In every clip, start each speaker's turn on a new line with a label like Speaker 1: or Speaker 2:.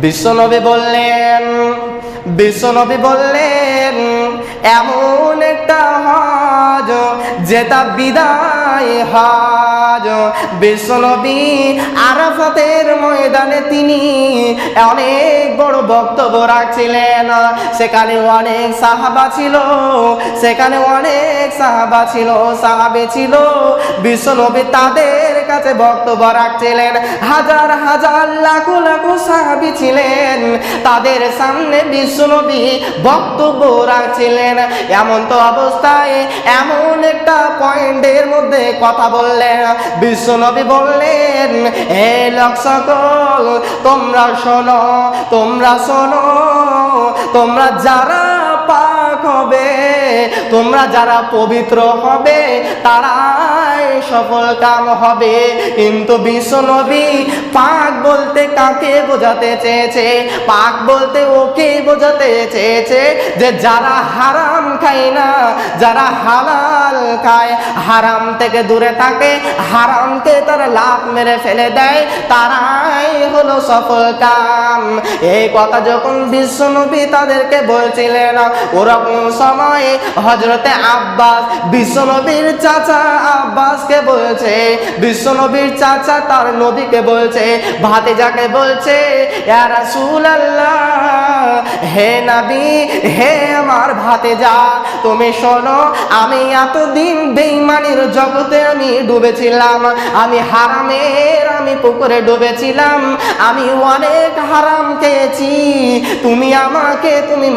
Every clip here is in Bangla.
Speaker 1: বিশ্বনবী বললেন এমন একটা হজ যেটা বিদায় হজ। বিশ্বনবী আরাফাতের ময়দানে তিনি অনেক বড় বক্তব্য রাখছিলেন। সেখানে অনেক সাহাবা ছিল। বিশ্বনবী তাদের কাছে বক্তব্য রাখছিলেন। হাজার হাজার লাখো লাখো সাহাবী ছিলেন, তাদের সামনে বিশ্বনবী বক্তব্য রাখছিলেন। এমন তো অবস্থায় এমন একটা পয়েন্টের মধ্যে কথা বললেন। বিশ্বনবী বললেন, হে লোক সকল, তোমরা শোনো, তোমরা যারা পাক হবে, তোমরা যারা পবিত্র হবে, তারাই সফল কাম হবে। কিন্তু বিশ্বনবী পাক বলতে কাকে বোঝাতে চেয়েছে? পাক বলতে ওকে বোঝাতে চেয়েছে যে যারা হারাম খায় না, যারা হালাল খায়, হারাম থেকে দূরে থাকে, হারামকে তারা লাত মেরে ফেলে দেয়, তারাই হলো সফল কাম। এই কথা যখন বিশ্বনবী তাদেরকে বলছিলেন, ওরকম সময় হযরতে আব্বাস, বিশ্বনবীর চাচা আব্বাসকে বলছে, বিশ্বনবীর চাচা তার নবীকে বলছে, ভাতিজাকে বলছে, ইয়া রাসূলুল্লাহ, হে নবী, হে আমার ভাতিজা, তুমি শোনো, আমি এতদিন বেঈমানির জগতে আমি ডুবেছিলাম, আমি হারামের আমি পুকুরে ডুবেছিলাম, আমি অনেক হারাম খেয়েছি, তুমি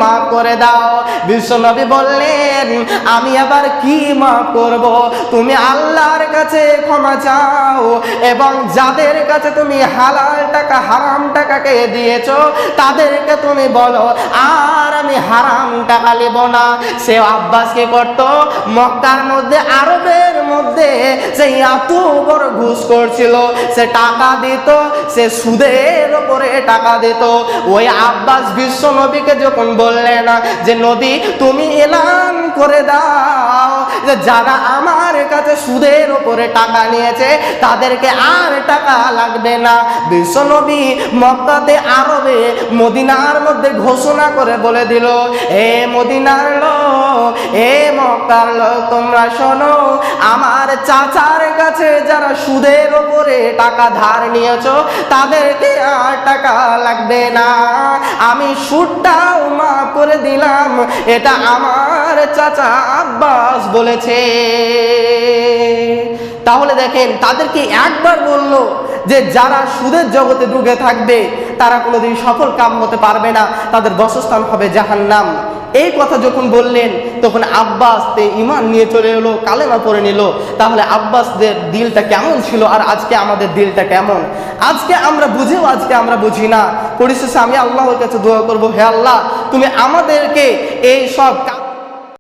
Speaker 1: মাফ করে দাও। বিশ্বনবী বললেন, আমি আবার কি মাফ করব? তুমি আল্লাহর কাছে ক্ষমা চাও এবং যাদের কাছে তুমি হালাল টাকা হারাম টাকাকে দিয়েছো তাদেরকে তুমি বলো আর আমি হারাম টাকা নেব না। সে আব্বাস কি করত? মক্কার মধ্যে, আরবের মধ্যে সে এত বড় ঘুষ করছিল, সে টাকা দিত, সে সুদের উপরে টাকা দিত। ওই আব্বাস বিশ্ব নবীকে যখন বললেন যে নবী তুমি এলান করে দাও যে যারা আমার কাছে সুদের উপরে টাকা নিয়েছে তাদেরকে আর টাকা লাগবে না, বিশ্ব নবী মক্কাতে, আরবে, মদিনার মধ্যে ঘোষণা করে বলে দিল, এ মদিনার লোক, এ মক্কার লোক, তোমরা শোনো, আমার চাচার কাছে যারা সুদের উপরে টাকা ধার নিয়েছো তাদেরকে আর টাকা লাগবে না, আমি সুদটাও মাফ করে দিলাম। এটা আমার চাচা আব্বাস বলেছে। তাহলে দেখেন, তাদেরকে একবার বলল যে যারা সুদের জগতে ডুবে থাকবে তারা কোনোদিন সফল কাম হতে পারবে না, তাদের বাসস্থান হবে জাহান্নাম। এই কথা যখন বললেন তখন আব্বাস ঈমান নিয়ে চলে এলো, কালেমা পড়ে নিল। তাহলে আব্বাসদের দিলটা কেমন ছিল আর আজকে আমাদের দিলটা কেমন? আজকে আমরা বুঝেও আজকে আমরা বুঝি না। পরিশেষে আমি আল্লাহর কাছে দোয়া করব, হে আল্লাহ, তুমি আমাদেরকে এই সব